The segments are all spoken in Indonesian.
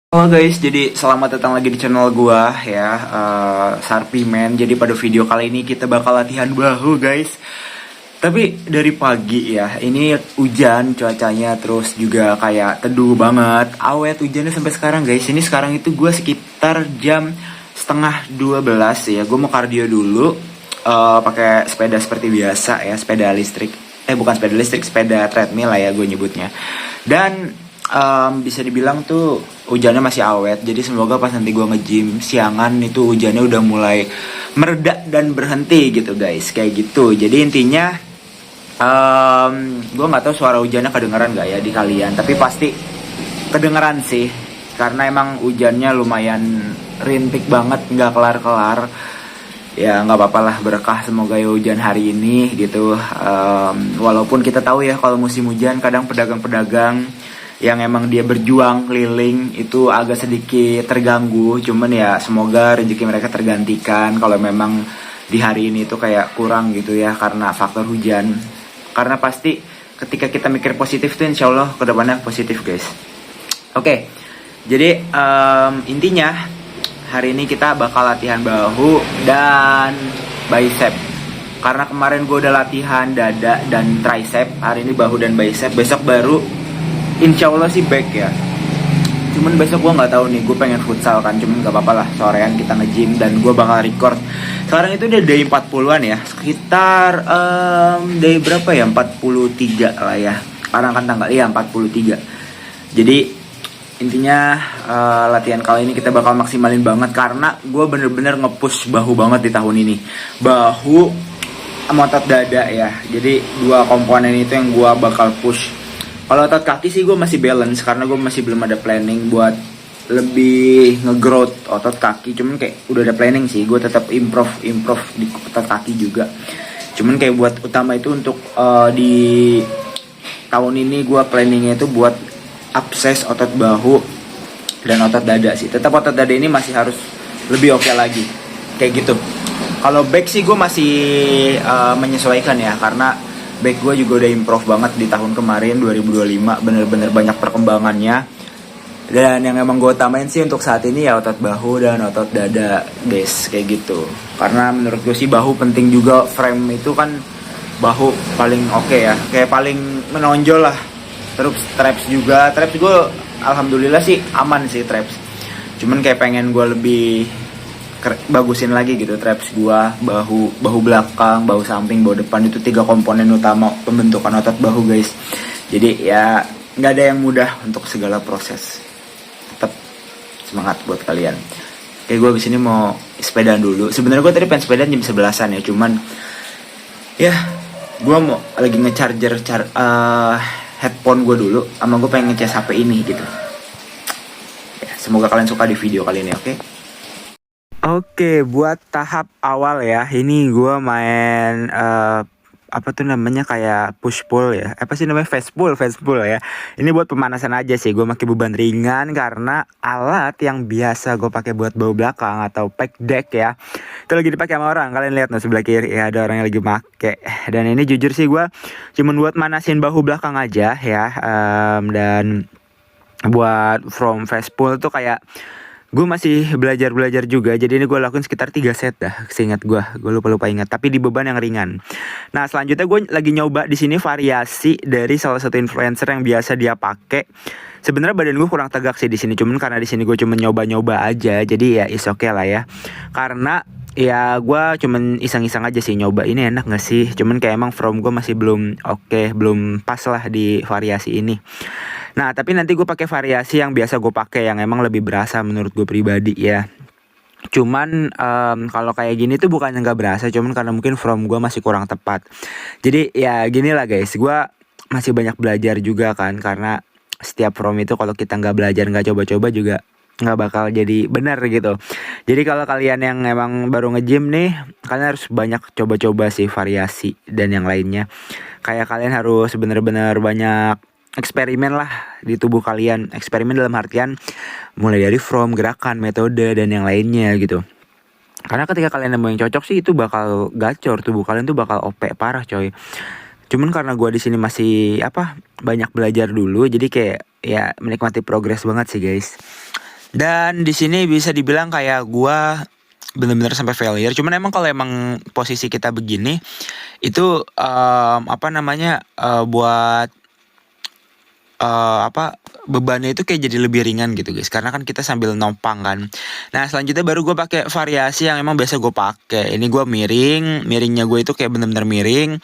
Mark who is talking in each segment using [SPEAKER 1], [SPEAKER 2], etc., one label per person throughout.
[SPEAKER 1] Halo guys, jadi selamat datang lagi di channel gua ya, Sarpimen. Jadi pada video kali ini kita bakal latihan bahu guys. Tapi dari pagi ya, ini hujan cuacanya, terus juga kayak teduh banget, awet hujannya sampai sekarang guys. Ini sekarang itu gua sekitar jam setengah 12 ya. Gue mau kardio dulu, pakai sepeda seperti biasa ya, sepeda listrik. Bukan sepeda listrik, sepeda treadmill lah ya gue nyebutnya. Dan bisa dibilang tuh hujannya masih awet, jadi semoga pas nanti gue nge-gym siangan itu hujannya udah mulai mereda dan berhenti gitu guys, kayak gitu. Jadi intinya gue nggak tahu suara hujannya kedengeran gak ya di kalian, tapi pasti kedengeran sih, karena emang hujannya lumayan rintik banget, nggak kelar-kelar. Ya nggak apa-apa lah, berkah semoga ya hujan hari ini gitu. Walaupun kita tahu ya kalau musim hujan kadang pedagang-pedagang yang emang dia berjuang keliling itu agak sedikit terganggu, cuman ya semoga rezeki mereka tergantikan kalau memang di hari ini tuh kayak kurang gitu ya karena faktor hujan. Karena pasti ketika kita mikir positif tuh insya Allah kedepannya positif guys. Oke, jadi intinya hari ini kita bakal latihan bahu dan bicep. Karena kemarin gue udah latihan dada dan tricep, hari ini bahu dan bicep. Besok baru insya Allah sih back ya. Cuman besok gue nggak tahu nih, gue pengen futsal kan. Cuman nggak apa-apa lah, sorean kita nge-gym dan gue bakal record. Sekarang itu udah day 40-an ya, sekitar day berapa ya, 43 lah ya. Sekarang kan tanggal, iya 43. Jadi intinya latihan kali ini kita bakal maksimalin banget, karena gue bener-bener nge-push bahu banget di tahun ini. Bahu sama otot dada ya, jadi dua komponen itu yang gue bakal push. Kalau otot kaki sih gue masih balance, karena gue masih belum ada planning buat lebih nge-growth otot kaki. Cuman kayak udah ada planning sih, gue tetap improve di otot kaki juga. Cuman kayak buat utama itu untuk di tahun ini gue planningnya itu buat akses otot bahu dan otot dada sih. Tetap otot dada ini masih harus lebih oke lagi, kayak gitu. Kalau back sih gue masih menyesuaikan ya, karena back gue juga udah improve banget di tahun kemarin 2025, bener-bener banyak perkembangannya. Dan yang emang gue utamain sih untuk saat ini ya otot bahu dan otot dada guys, kayak gitu. Karena menurut gue sih bahu penting juga, frame itu kan bahu paling oke ya, kayak paling menonjol lah. Terus traps juga, traps gue alhamdulillah sih aman sih traps. Cuman kayak pengen gue lebih bagusin lagi gitu traps gua, bahu belakang, bahu samping, bahu depan. Itu 3 komponen utama pembentukan otot bahu guys. Jadi ya nggak ada yang mudah untuk segala proses. Tetap semangat buat kalian. Oke, gue abis ini mau sepedaan dulu. Sebenarnya gue tadi pengen sepedaan jam 11-an ya, cuman ya gue mau lagi ngecharger headphone gue dulu, sama gue pengen ngecas HP ini gitu ya. Semoga kalian suka di video kali ini, oke? Oke, buat tahap awal ya, ini gue main apa tuh namanya, kayak push pull ya, apa sih namanya, fast pull ya. Ini buat pemanasan aja sih, gue pakai beban ringan karena alat yang biasa gue pakai buat bahu belakang atau pec deck ya, itu lagi dipakai sama orang. Kalian lihat nih sebelah kiri ya, ada orang yang lagi make. Dan ini jujur sih gue cuman buat manasin bahu belakang aja ya. Dan buat from fast pull tuh kayak gue masih belajar juga, jadi ini gue lakuin sekitar 3 set dah, seingat gue lupa ingat, tapi di beban yang ringan. Nah selanjutnya gue lagi nyoba di sini variasi dari salah satu influencer yang biasa dia pakai. Sebenarnya badan gue kurang tegak sih di sini, cuman karena di sini gue cuma nyoba aja, jadi ya is okay lah ya. Karena ya gue cuman iseng-iseng aja sih nyoba ini enak gak sih, cuman kayak emang from gue masih belum oke, belum pas lah di variasi ini. Nah tapi nanti gue pakai variasi yang biasa gue pakai, yang emang lebih berasa menurut gue pribadi ya. Cuman kalau kayak gini tuh bukannya nggak berasa, cuman karena mungkin from gue masih kurang tepat. Jadi ya gini lah guys, gue masih banyak belajar juga kan, karena setiap from itu kalau kita nggak belajar, nggak coba-coba juga nggak bakal jadi benar gitu. Jadi kalau kalian yang emang baru nge-gym nih, kalian harus banyak coba-coba sih variasi dan yang lainnya. Kayak kalian harus bener-bener banyak eksperimen lah di tubuh kalian. Eksperimen dalam artian mulai dari from, gerakan, metode, dan yang lainnya gitu. Karena ketika kalian nemu yang cocok sih, itu bakal gacor, tubuh kalian tuh bakal OP parah coy. Cuman karena gue di sini masih banyak belajar dulu, jadi kayak ya menikmati progres banget sih guys. Dan di sini bisa dibilang kayak gua bener-bener sampai failure. Cuman emang kalau emang posisi kita begini itu apa namanya buat apa bebannya itu kayak jadi lebih ringan gitu guys, karena kan kita sambil nompang kan. Nah selanjutnya baru gue pakai variasi yang emang biasa gue pakai. Ini gue miringnya gue itu kayak bener-bener miring,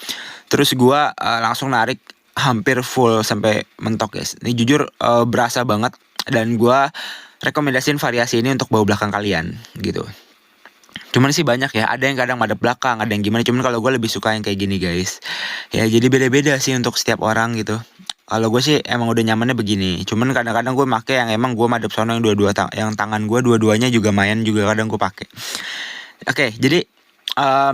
[SPEAKER 1] terus gue langsung narik hampir full sampai mentok guys. Ini jujur berasa banget, dan gue rekomendasiin variasi ini untuk bahu belakang kalian gitu. Cuman sih banyak ya, ada yang kadang madep belakang, ada yang gimana. Cuman kalau gue lebih suka yang kayak gini guys. Ya jadi beda-beda sih untuk setiap orang gitu. Kalau gue sih emang udah nyamannya begini. Cuman kadang-kadang gue make yang emang gue madep sono yang yang tangan gue dua-duanya juga main juga kadang gue pakai. Oke, jadi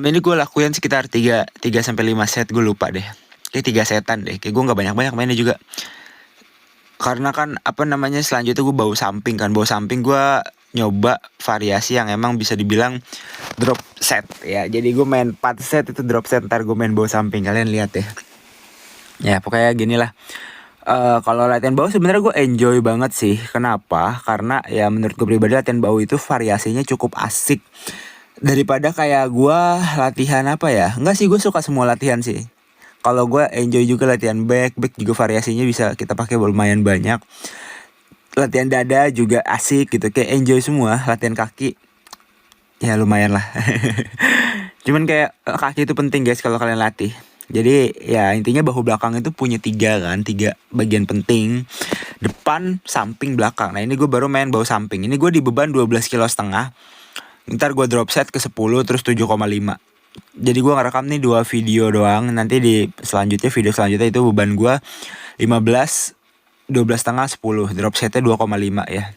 [SPEAKER 1] ini gue lakuin sekitar 3 sampai 5 set, gue lupa deh. Kayak 3 setan deh. Kayak gue nggak banyak-banyak mainnya juga. Karena kan apa namanya selanjutnya gue bawa samping kan. Bawa samping gue nyoba variasi yang emang bisa dibilang drop set ya. Jadi gue main 4 set itu drop set, ntar gue main bawa samping, kalian lihat deh. Ya pokoknya gini lah. Kalau latihan bahu sebenarnya gue enjoy banget sih. Kenapa? Karena ya menurut gue pribadi latihan bahu itu variasinya cukup asik daripada kayak gue latihan apa ya. Enggak sih, gue suka semua latihan sih. Kalau gue enjoy juga latihan back juga variasinya bisa kita pakai lumayan banyak. Latihan dada juga asik gitu, kayak enjoy semua. Latihan kaki ya lumayan lah. Cuman kayak kaki itu penting guys kalau kalian latih. Jadi ya intinya bahu belakang itu punya 3 bagian penting, depan, samping, belakang. Nah ini gue baru main bahu samping. Ini gue di beban 12,5 kg. Ntar gue drop set ke 10 terus 7,5. Jadi gue ngerekam nih 2 video doang. Nanti di video selanjutnya itu beban gue 15, 12,5, 10. Drop setnya 2,5 ya.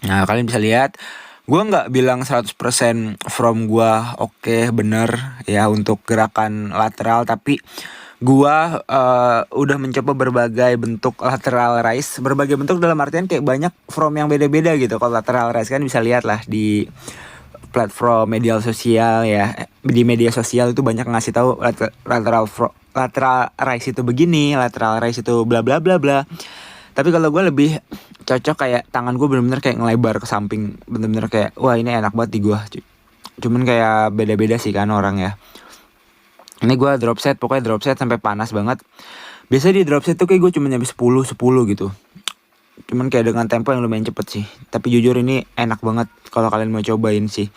[SPEAKER 1] Nah kalian bisa lihat, gue gak bilang 100% from gue oke, bener ya untuk gerakan lateral. Tapi gue udah mencoba berbagai bentuk lateral raise. Berbagai bentuk dalam artian kayak banyak from yang beda-beda gitu. Kalau lateral raise kan bisa lihat lah di platform media sosial ya. Di media sosial itu banyak ngasih tahu lateral raise itu begini, lateral raise itu bla bla bla bla. Tapi kalau gue lebih cocok kayak tangan gue bener-bener kayak ngelebar ke samping, bener-bener kayak wah ini enak banget di gue. Cuman kayak beda-beda sih kan orang ya. Ini gue drop set, pokoknya drop set sampai panas banget. Biasanya di drop set tuh kayak gue cuma nyampe 10 gitu. Cuman kayak dengan tempo yang lumayan cepet sih. Tapi jujur ini enak banget kalau kalian mau cobain sih.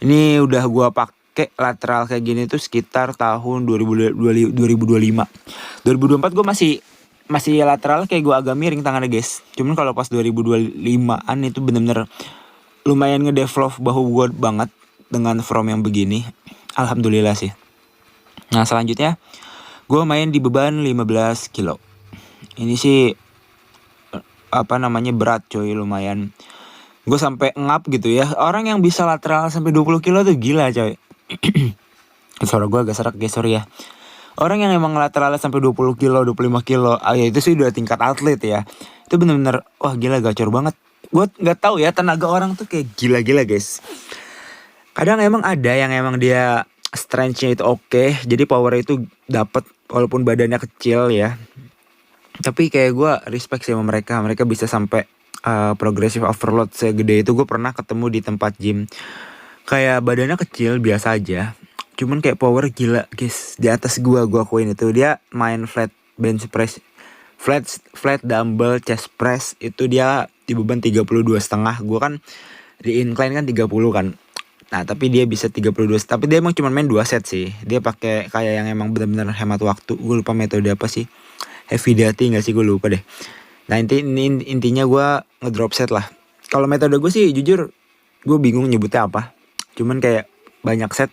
[SPEAKER 1] Ini udah gue pakai lateral kayak gini tuh sekitar tahun 2025. 2024 gue masih lateral kayak gue agak miring tangannya guys. Cuman kalau pas 2025an itu bener-bener lumayan ngedevelop bahu gue banget dengan from yang begini. Alhamdulillah sih. Nah selanjutnya gue main di beban 15 kilo. Ini sih apa namanya berat coy, lumayan. Gue sampai ngap gitu ya. Orang yang bisa lateral sampai 20 kilo tuh gila coy. Suara gue agak serak guys, sorry ya. Orang yang emang lateralnya sampai 20 kilo, 25 kilo, ya itu sih udah tingkat atlet ya. Itu bener-bener wah gila, gacor banget. Gue gak tahu ya, tenaga orang tuh kayak gila-gila guys. Kadang emang ada yang emang dia strength-nya itu oke, jadi power itu dapat walaupun badannya kecil ya. Tapi kayak gue respect sih sama mereka. Mereka bisa sampai progressive overload segede itu. Gue pernah ketemu di tempat gym, kayak badannya kecil biasa aja, cuman kayak power gila guys. Di atas gue akuin itu. Dia main flat bench press, flat dumbbell chest press itu dia di beban 32,5. Gue kan di incline kan 30 kan. Nah tapi dia bisa 32. Tapi dia emang cuma main 2 set sih. Dia pakai kayak yang emang benar-benar hemat waktu. Gue lupa metode apa sih, heavy duty nggak sih, gue lupa deh. Nah intinya gue ngedrop set lah. Kalau metode gue sih jujur gue bingung nyebutnya apa. Cuman kayak banyak set,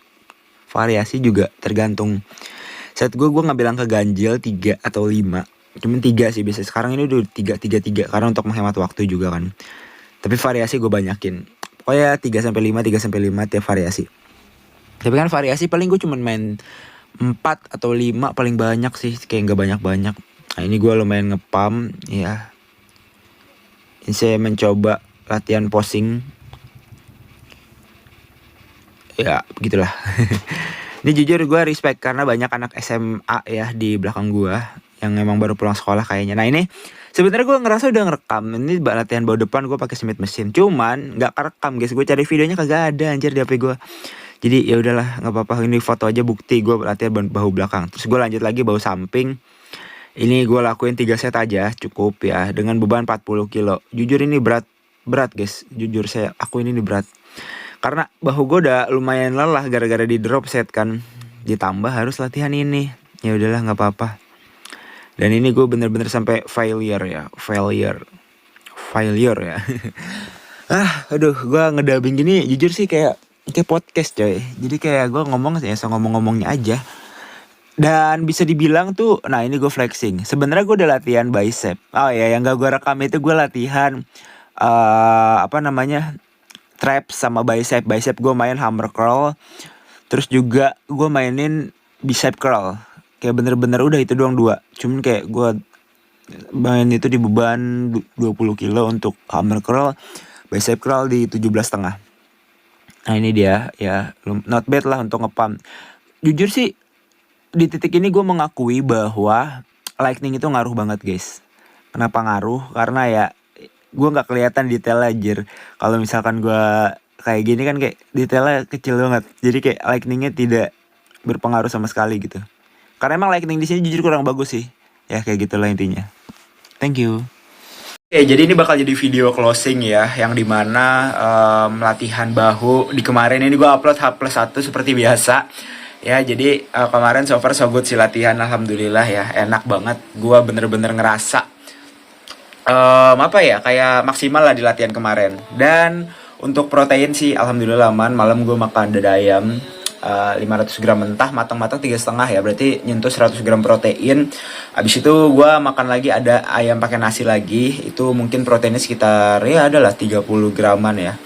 [SPEAKER 1] variasi juga tergantung set gue nggak bilang keganjil 3 atau 5. Cuman 3 sih biasa. Sekarang ini udah 3 karena untuk menghemat waktu juga kan. Tapi variasi gue banyakin. Pokoknya 3 sampai 5 tiap variasi. Tapi kan variasi paling gue cuman main 4 atau 5 paling banyak sih, kayak nggak banyak-banyak. Nah ini gue lumayan ngepam ya. Ini saya mencoba latihan posing. Ya begitulah. Ini jujur gue respect karena banyak anak SMA ya di belakang gue yang emang baru pulang sekolah kayaknya. Nah ini Sebenarnya gue ngerasa udah ngerekam. Ini latihan bahu depan gue pakai Smith Machine. Cuman nggak kerekam guys. Gue cari videonya kagak ada anjir di HP gue. Jadi ya udahlah nggak apa-apa. Ini foto aja bukti gue latihan bahu belakang. Terus gue lanjut lagi bahu samping. Ini gue lakuin 3 set aja cukup ya. Dengan beban 40 kilo. Jujur ini berat guys. Jujur saya akuin ini berat. Karena bahu gue udah lumayan lelah gara-gara di drop set kan. Ditambah harus latihan ini. Ya udahlah nggak apa-apa. Dan ini gue bener-bener sampai failure ya. Failure ya. Aduh gue ngedubbing gini jujur sih kayak podcast coy. Jadi kayak gue ngomong ya ngomong-ngomongnya aja. Dan bisa dibilang tuh, nah ini gue flexing. Sebenarnya gue udah latihan bicep. Oh ya yang gak gue rekam itu gue latihan traps sama bicep. Bicep gue main hammer curl. Terus juga gue mainin bicep curl. Kayak bener-bener udah itu doang 2. Cuman kayak gue main itu di beban 20 kilo untuk hammer curl. Bicep curl di 17,5. Nah ini dia ya, not bad lah untuk ngepump. Jujur sih di titik ini gue mengakui bahwa lightning itu ngaruh banget guys. Kenapa ngaruh? Karena ya gue nggak kelihatan detailnya anjir. Kalau misalkan gue kayak gini kan kayak detailnya kecil banget. Jadi kayak lightningnya tidak berpengaruh sama sekali gitu. Karena emang lightning di sini jujur kurang bagus sih. Ya kayak gitulah intinya. Thank you. Oke, jadi ini bakal jadi video closing ya, yang dimana latihan bahu di kemarin ini gue upload H+1 seperti biasa. Ya, jadi kemarin so far so good sih latihan, alhamdulillah ya, enak banget. Gue bener-bener ngerasa kayak maksimal lah di latihan kemarin. Dan untuk protein sih, alhamdulillah aman. Malam gue makan dada ayam 500 gram mentah, matang-matang 3,5 ya, berarti nyentuh 100 gram protein. Abis itu gue makan lagi ada ayam pakai nasi lagi, itu mungkin proteinnya sekitar ya adalah 30 graman ya,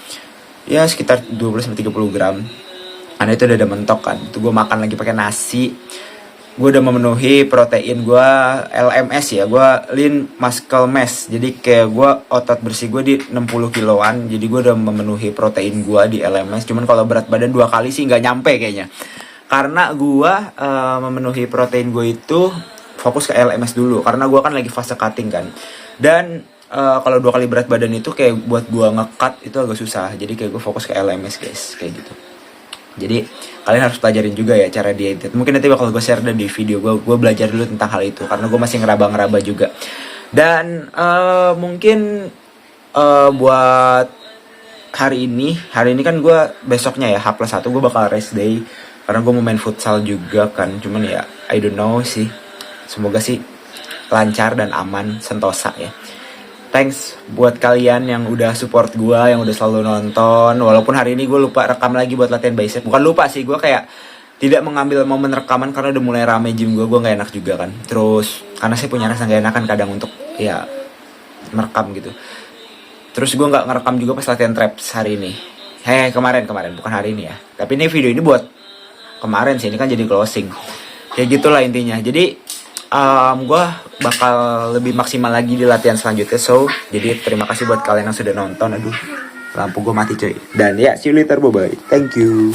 [SPEAKER 1] ya sekitar 20-30 gram. Karena itu udah ada mentok kan, itu gue makan lagi pakai nasi. Gue udah memenuhi protein gue LMS ya, gue lean muscle mass. Jadi kayak gue otot bersih gue di 60 kiloan. Jadi gue udah memenuhi protein gue di LMS. Cuman kalau berat badan 2 kali sih nggak nyampe kayaknya. Karena gue memenuhi protein gue itu fokus ke LMS dulu. Karena gue kan lagi fase cutting kan. Dan kalau 2 kali berat badan itu kayak buat gue nge-cut itu agak susah. Jadi kayak gue fokus ke LMS guys, kayak gitu. Jadi kalian harus pelajarin juga ya cara diet. Mungkin nanti bakal gue share dan di video gue belajar dulu tentang hal itu, karena gue masih ngeraba-ngeraba juga. Dan mungkin buat hari ini kan gue besoknya ya H+1 gue bakal rest day, karena gue mau main futsal juga kan. Cuman ya I don't know sih, semoga sih lancar dan aman, sentosa ya. Thanks buat kalian yang udah support gue, yang udah selalu nonton. Walaupun hari ini gue lupa rekam lagi buat latihan bicep. Bukan lupa sih, gue kayak tidak mengambil momen rekaman karena udah mulai rame gym gue gak enak juga kan. Terus karena saya punya rasa gak enakan kadang untuk ya merekam gitu. Terus gue gak ngerekam juga pas latihan traps hari ini. Kemarin bukan hari ini ya. Tapi ini video ini buat kemarin sih, ini kan jadi closing. Kayak gitulah intinya. Jadi gue bakal lebih maksimal lagi di latihan selanjutnya. So, jadi terima kasih buat kalian yang sudah nonton. Aduh, lampu gue mati coy. Dan ya, see you later, bye-bye. Thank you.